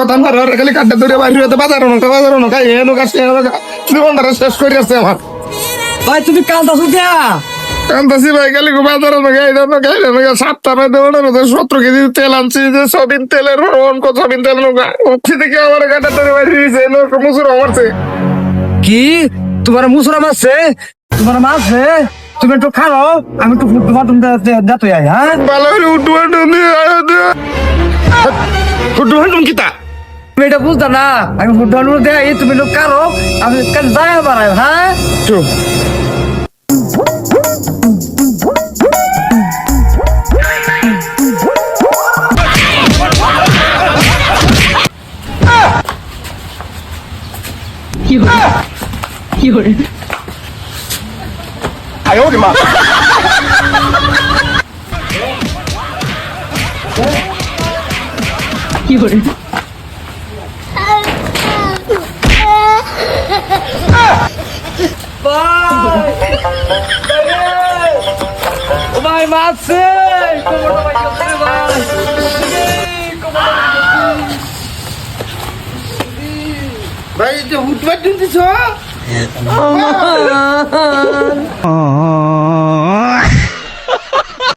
কথা খালি কাটতে ধরে বাইরে বাজারও খাই শেষ করে আসছে আমার ভাই তুমি কান্দাছো কে কান্দাসি ভাই খালি বাজারও খাই 7টা মধ্যে 17 কেজি তেল আনছি যে সবিন তেলের সবিন তেল থেকে আমার কাটা ধরে বাইরে মুসুর মারছে কি তোমার মুসরা মারছে তোমার মারছে তুমি একটু খাও আমি একটু ফুটু দাঁতো যাই হ্যাঁ ভালো ফুটু কিতা তুমি এটা বুঝতা না আমি ফুটু দেয় তুমি একটু কারো আমি যাই বাড়াই হ্যাঁ কি hore 哎呦我的妈！কি hore ভাই মারছে ভাই এটা হুটবাট দিতেছ